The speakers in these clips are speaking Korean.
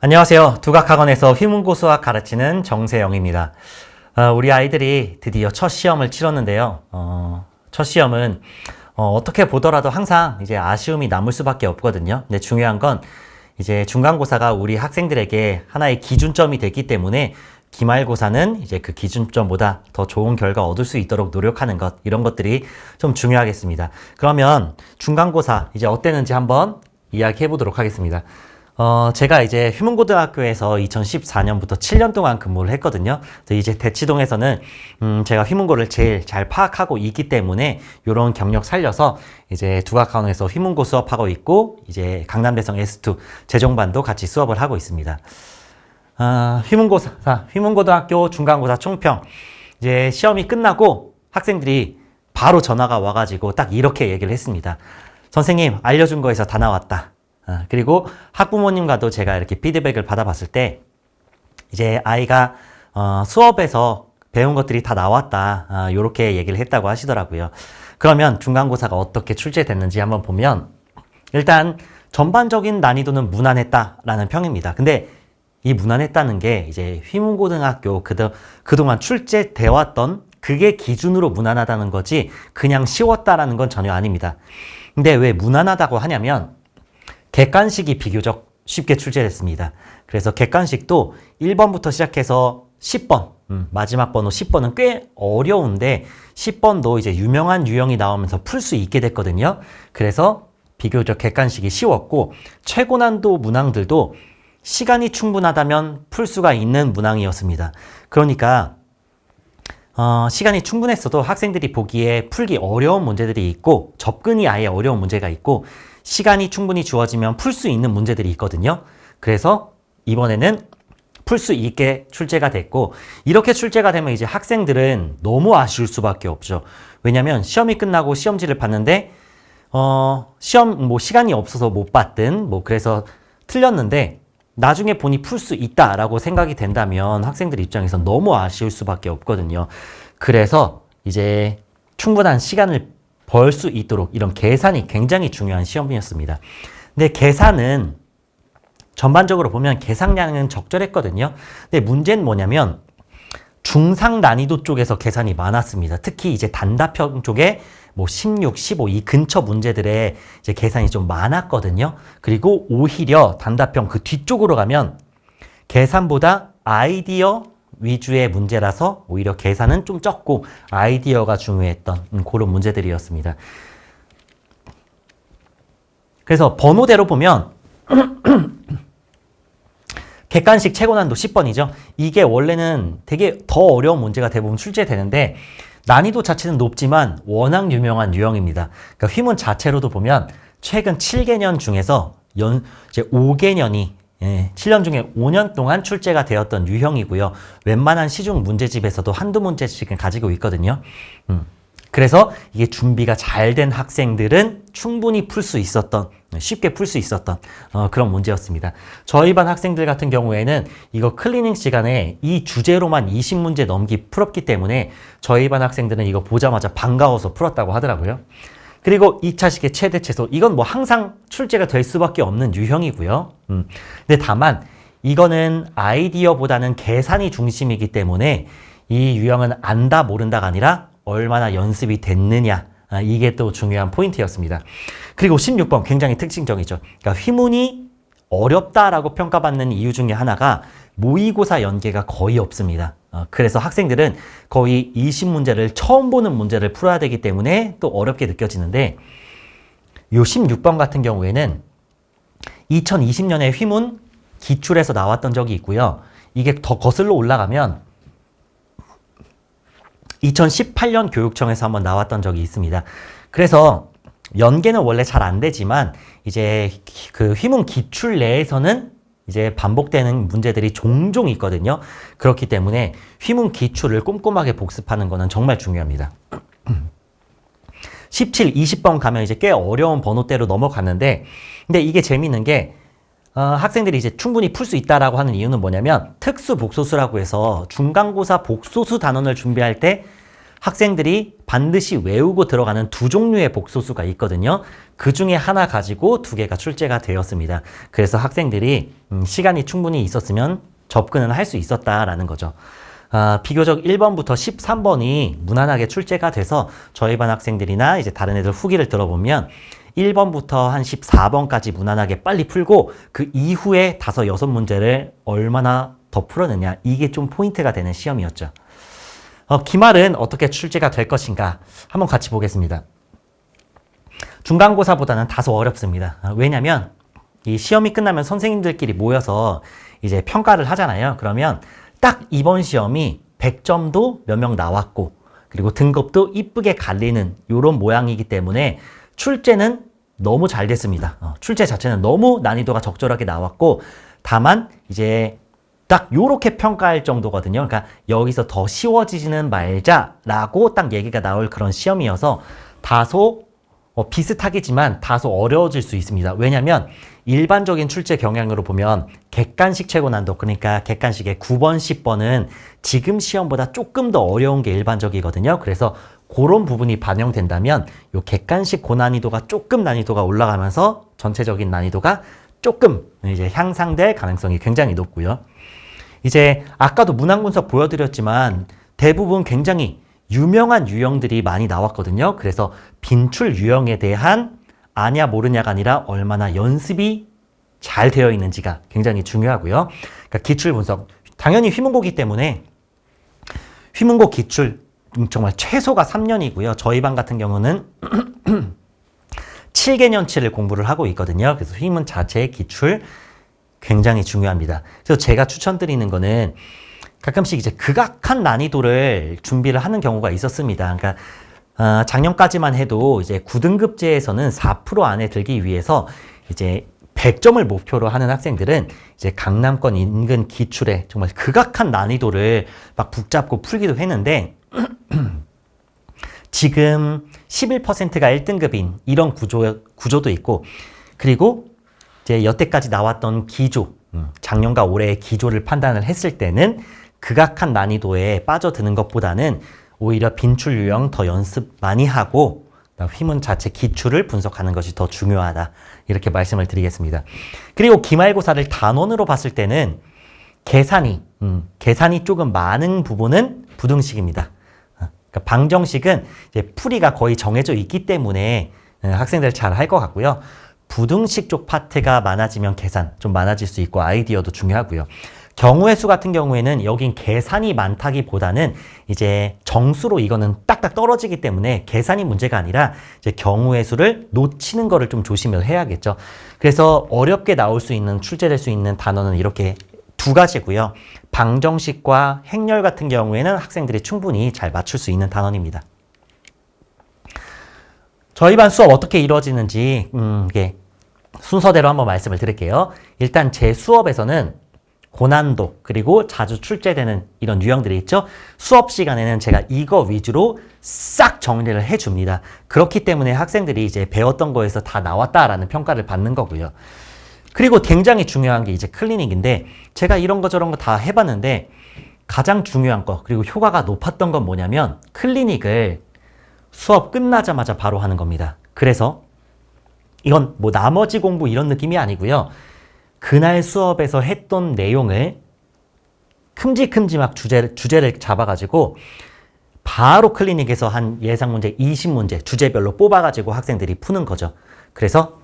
안녕하세요. 두각학원에서 휘문고수학 가르치는 정세영입니다. 우리 아이들이 드디어 첫 시험을 치렀는데요. 첫 시험은 어떻게 보더라도 항상 이제 아쉬움이 남을 수밖에 없거든요. 근데 중요한 건 이제 중간고사가 우리 학생들에게 하나의 기준점이 됐기 때문에 기말고사는 이제 그 기준점보다 더 좋은 결과 얻을 수 있도록 노력하는 것, 이런 것들이 좀 중요하겠습니다. 그러면 중간고사 이제 어땠는지 한번 이야기해 보도록 하겠습니다. 제가 이제 휘문고등학교에서 2014년부터 7년 동안 근무를 했거든요. 이제 대치동에서는, 제가 휘문고를 제일 잘 파악하고 있기 때문에 이런 경력 살려서 이제 두각학원에서 휘문고 수업하고 있고, 이제 강남대성 S2 재종반도 같이 수업을 하고 있습니다. 휘문고등학교 중간고사 총평. 이제 시험이 끝나고 학생들이 바로 전화가 와가지고 딱 이렇게 얘기를 했습니다. 선생님, 알려준 거에서 다 나왔다. 그리고 학부모님과도 제가 이렇게 피드백을 받아봤을 때 이제 아이가 수업에서 배운 것들이 다 나왔다, 이렇게 얘기를 했다고 하시더라고요. 그러면 중간고사가 어떻게 출제됐는지 한번 보면 일단 전반적인 난이도는 무난했다라는 평입니다. 근데 이 무난했다는 게 이제 휘문고등학교 그동안 출제돼 왔던 그게 기준으로 무난하다는 거지 그냥 쉬웠다라는 건 전혀 아닙니다. 근데 왜 무난하다고 하냐면 객관식이 비교적 쉽게 출제됐습니다. 그래서 객관식도 1번부터 시작해서 10번, 마지막 번호 10번은 꽤 어려운데 10번도 이제 유명한 유형이 나오면서 풀 수 있게 됐거든요. 그래서 비교적 객관식이 쉬웠고 최고난도 문항들도 시간이 충분하다면 풀 수가 있는 문항이었습니다. 그러니까 시간이 충분했어도 학생들이 보기에 풀기 어려운 문제들이 있고 접근이 아예 어려운 문제가 있고 시간이 충분히 주어지면 풀 수 있는 문제들이 있거든요. 그래서 이번에는 풀 수 있게 출제가 됐고, 이렇게 출제가 되면 이제 학생들은 너무 아쉬울 수밖에 없죠. 왜냐면 시험이 끝나고 시험지를 봤는데 시험 시간이 없어서 못 봤든 그래서 틀렸는데 나중에 보니 풀 수 있다라고 생각이 된다면 학생들 입장에서 너무 아쉬울 수밖에 없거든요. 그래서 이제 충분한 시간을 벌 수 있도록 이런 계산이 굉장히 중요한 시험이었습니다. 근데 계산은 전반적으로 보면 계산량은 적절했거든요. 근데 문제는 뭐냐면 중상 난이도 쪽에서 계산이 많았습니다. 특히 이제 단답형 쪽에 16, 15 이 근처 문제들의 이제 계산이 좀 많았거든요. 그리고 오히려 단답형 그 뒤쪽으로 가면 계산보다 아이디어 위주의 문제라서 오히려 계산은 좀 적고 아이디어가 중요했던 그런 문제들이었습니다. 그래서 번호대로 보면 객관식 최고난도 10번이죠. 이게 원래는 되게 더 어려운 문제가 대부분 출제되는데 난이도 자체는 높지만 워낙 유명한 유형입니다. 그러니까 휘문 자체로도 보면 최근 7개년 중에서 이제 5개년이 7년 중에 5년 동안 출제가 되었던 유형이고요. 웬만한 시중 문제집에서도 한두 문제씩은 가지고 있거든요. 그래서 이게 준비가 잘 된 학생들은 충분히 풀 수 있었던, 쉽게 풀 수 있었던 그런 문제였습니다. 저희 반 학생들 같은 경우에는 이거 클리닝 시간에 이 주제로만 20문제 넘기 풀었기 때문에 저희 반 학생들은 이거 보자마자 반가워서 풀었다고 하더라고요. 그리고 2차식의 최대 최소, 이건 항상 출제가 될 수밖에 없는 유형이고요. 근데 다만 이거는 아이디어보다는 계산이 중심이기 때문에 이 유형은 안다 모른다가 아니라 얼마나 연습이 됐느냐, 이게 또 중요한 포인트였습니다. 그리고 16번 굉장히 특징적이죠. 그러니까 휘문이 어렵다라고 평가받는 이유 중에 하나가 모의고사 연계가 거의 없습니다. 그래서 학생들은 거의 20문제를 처음 보는 문제를 풀어야 되기 때문에 또 어렵게 느껴지는데, 요 16번 같은 경우에는 2020년에 휘문 기출에서 나왔던 적이 있고요. 이게 더 거슬러 올라가면 2018년 교육청에서 한번 나왔던 적이 있습니다. 그래서 연계는 원래 잘 안 되지만 이제 그 휘문 기출 내에서는 이제 반복되는 문제들이 종종 있거든요. 그렇기 때문에 휘문 기출을 꼼꼼하게 복습하는 거는 정말 중요합니다. 17, 20번 가면 이제 꽤 어려운 번호대로 넘어갔는데, 근데 이게 재밌는 게 학생들이 이제 충분히 풀 수 있다라고 하는 이유는 뭐냐면 특수 복소수라고 해서 중간고사 복소수 단원을 준비할 때 학생들이 반드시 외우고 들어가는 두 종류의 복소수가 있거든요. 그 중에 하나 가지고 두 개가 출제가 되었습니다. 그래서 학생들이 시간이 충분히 있었으면 접근은 할 수 있었다라는 거죠. 비교적 1번부터 13번이 무난하게 출제가 돼서 저희 반 학생들이나 이제 다른 애들 후기를 들어보면 1번부터 한 14번까지 무난하게 빨리 풀고 그 이후에 5, 6문제를 얼마나 더 풀었느냐, 이게 좀 포인트가 되는 시험이었죠. 기말은 어떻게 출제가 될 것인가 한번 같이 보겠습니다. 중간고사보다는 다소 어렵습니다. 왜냐면 이 시험이 끝나면 선생님들끼리 모여서 이제 평가를 하잖아요. 그러면 딱 이번 시험이 100점도 몇 명 나왔고 그리고 등급도 이쁘게 갈리는 이런 모양이기 때문에 출제는 너무 잘 됐습니다. 출제 자체는 너무 난이도가 적절하게 나왔고 다만 이제 딱 요렇게 평가할 정도거든요. 그러니까 여기서 더 쉬워지지는 말자라고 딱 얘기가 나올 그런 시험이어서 다소 비슷하겠지만 다소 어려워질 수 있습니다. 왜냐하면 일반적인 출제 경향으로 보면 객관식 최고 난도, 그러니까 객관식의 9번, 10번은 지금 시험보다 조금 더 어려운 게 일반적이거든요. 그래서 그런 부분이 반영된다면 요 객관식 고난이도가 조금 난이도가 올라가면서 전체적인 난이도가 조금 이제 향상될 가능성이 굉장히 높고요. 이제 아까도 문항 분석 보여드렸지만 대부분 굉장히 유명한 유형들이 많이 나왔거든요. 그래서 빈출 유형에 대한 아냐 모르냐가 아니라 얼마나 연습이 잘 되어 있는지가 굉장히 중요하고요. 그러니까 기출 분석, 당연히 휘문고기 때문에 휘문고 기출 정말 최소가 3년이고요. 저희 반 같은 경우는 7개년치를 공부를 하고 있거든요. 그래서 휘문 자체의 기출 굉장히 중요합니다. 그래서 제가 추천드리는 거는 가끔씩 이제 극악한 난이도를 준비를 하는 경우가 있었습니다. 그러니까 작년까지만 해도 이제 9등급제에서는 4% 안에 들기 위해서 이제 100점을 목표로 하는 학생들은 이제 강남권 인근 기출에 정말 극악한 난이도를 막 붙잡고 풀기도 했는데 지금 11%가 1등급인 이런 구조도 있고, 그리고 이제 여태까지 나왔던 기조, 작년과 올해의 기조를 판단을 했을 때는 극악한 난이도에 빠져드는 것보다는 오히려 빈출 유형 더 연습 많이 하고 휘문 자체 기출을 분석하는 것이 더 중요하다, 이렇게 말씀을 드리겠습니다. 그리고 기말고사를 단원으로 봤을 때는 계산이 조금 많은 부분은 부등식입니다. 그러니까 방정식은 이제 풀이가 거의 정해져 있기 때문에 학생들 잘 할 것 같고요. 부등식 쪽 파트가 많아지면 계산 좀 많아질 수 있고 아이디어도 중요하고요. 경우의 수 같은 경우에는 여긴 계산이 많다기보다는 이제 정수로 이거는 딱딱 떨어지기 때문에 계산이 문제가 아니라 이제 경우의 수를 놓치는 거를 좀 조심을 해야겠죠. 그래서 어렵게 나올 수 있는, 출제될 수 있는 단어는 이렇게 두 가지고요. 방정식과 행렬 같은 경우에는 학생들이 충분히 잘 맞출 수 있는 단원입니다. 저희 반 수업 어떻게 이루어지는지 이게 순서대로 한번 말씀을 드릴게요. 일단 제 수업에서는 고난도 그리고 자주 출제되는 이런 유형들이 있죠. 수업 시간에는 제가 이거 위주로 싹 정리를 해줍니다. 그렇기 때문에 학생들이 이제 배웠던 거에서 다 나왔다라는 평가를 받는 거고요. 그리고 굉장히 중요한 게 이제 클리닉인데, 제가 이런 거 저런 거 다 해봤는데 가장 중요한 거 그리고 효과가 높았던 건 뭐냐면 클리닉을 수업 끝나자마자 바로 하는 겁니다. 그래서 이건 뭐 나머지 공부 이런 느낌이 아니고요. 그날 수업에서 했던 내용을 큼직큼직막 주제를 잡아가지고 바로 클리닉에서 한 예상 문제 20문제 주제별로 뽑아가지고 학생들이 푸는 거죠. 그래서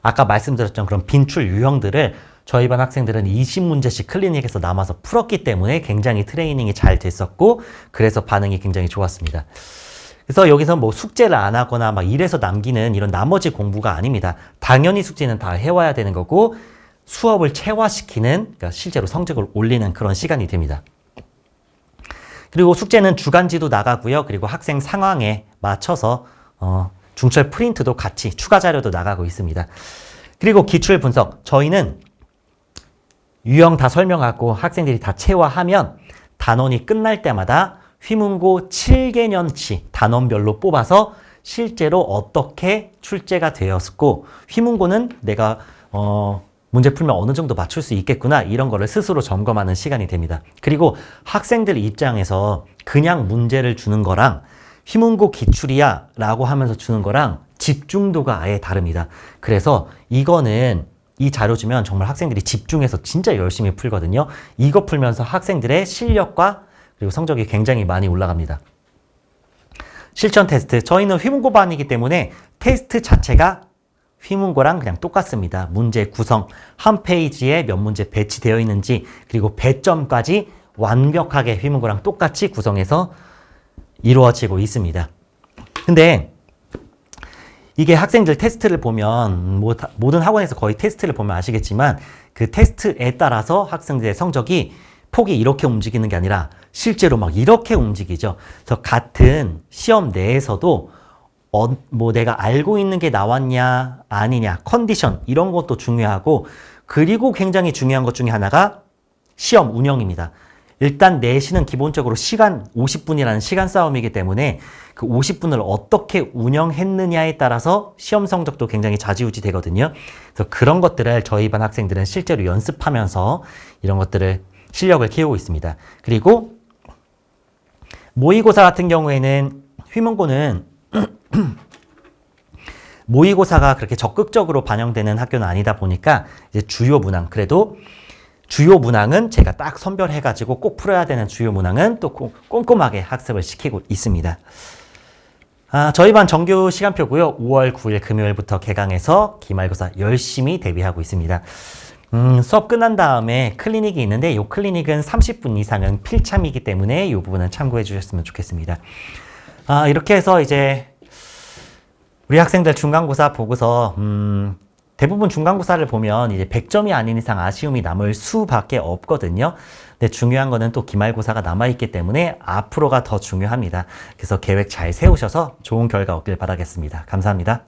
아까 말씀드렸던 그런 빈출 유형들을 저희 반 학생들은 20문제씩 클리닉에서 남아서 풀었기 때문에 굉장히 트레이닝이 잘 됐었고, 그래서 반응이 굉장히 좋았습니다. 그래서 여기서 뭐 숙제를 안 하거나 막 이래서 남기는 이런 나머지 공부가 아닙니다. 당연히 숙제는 다 해와야 되는 거고 수업을 체화시키는, 그러니까 실제로 성적을 올리는 그런 시간이 됩니다. 그리고 숙제는 주간지도 나가고요. 그리고 학생 상황에 맞춰서 중철 프린트도 같이 추가 자료도 나가고 있습니다. 그리고 기출 분석, 저희는 유형 다 설명하고 학생들이 다 체화하면 단원이 끝날 때마다 휘문고 7개년치 단원별로 뽑아서 실제로 어떻게 출제가 되었고, 휘문고는 내가 문제 풀면 어느 정도 맞출 수 있겠구나 이런 거를 스스로 점검하는 시간이 됩니다. 그리고 학생들 입장에서 그냥 문제를 주는 거랑 휘문고 기출이야 라고 하면서 주는 거랑 집중도가 아예 다릅니다. 그래서 이거는 이 자료 주면 정말 학생들이 집중해서 진짜 열심히 풀거든요. 이거 풀면서 학생들의 실력과 그리고 성적이 굉장히 많이 올라갑니다. 실전 테스트. 저희는 휘문고반이기 때문에 테스트 자체가 휘문고랑 그냥 똑같습니다. 문제 구성, 한 페이지에 몇 문제 배치되어 있는지, 그리고 배점까지 완벽하게 휘문고랑 똑같이 구성해서 이루어지고 있습니다. 근데 이게 학생들 테스트를 보면 모든 학원에서 거의 테스트를 보면 아시겠지만 그 테스트에 따라서 학생들의 성적이 폭이 이렇게 움직이는 게 아니라 실제로 막 이렇게 움직이죠. 그래서 같은 시험 내에서도 내가 알고 있는 게 나왔냐 아니냐 컨디션 이런 것도 중요하고, 그리고 굉장히 중요한 것 중에 하나가 시험 운영입니다. 일단 내신은 기본적으로 시간 50분이라는 시간 싸움이기 때문에 그 50분을 어떻게 운영했느냐에 따라서 시험 성적도 굉장히 좌지우지 되거든요. 그래서 그런 것들을 저희 반 학생들은 실제로 연습하면서 이런 것들을 실력을 키우고 있습니다. 그리고 모의고사 같은 경우에는 휘문고는 모의고사가 그렇게 적극적으로 반영되는 학교는 아니다 보니까 이제 주요 문항, 그래도 주요 문항은 제가 딱 선별해가지고 꼭 풀어야 되는 주요 문항은 또 꼼꼼하게 학습을 시키고 있습니다. 저희 반 정규 시간표고요. 5월 9일 금요일부터 개강해서 기말고사 열심히 대비하고 있습니다. 수업 끝난 다음에 클리닉이 있는데 이 클리닉은 30분 이상은 필참이기 때문에 이 부분은 참고해 주셨으면 좋겠습니다. 이렇게 해서 이제 우리 학생들 중간고사 보고서 대부분 중간고사를 보면 이제 100점이 아닌 이상 아쉬움이 남을 수밖에 없거든요. 근데 중요한 거는 또 기말고사가 남아있기 때문에 앞으로가 더 중요합니다. 그래서 계획 잘 세우셔서 좋은 결과 얻길 바라겠습니다. 감사합니다.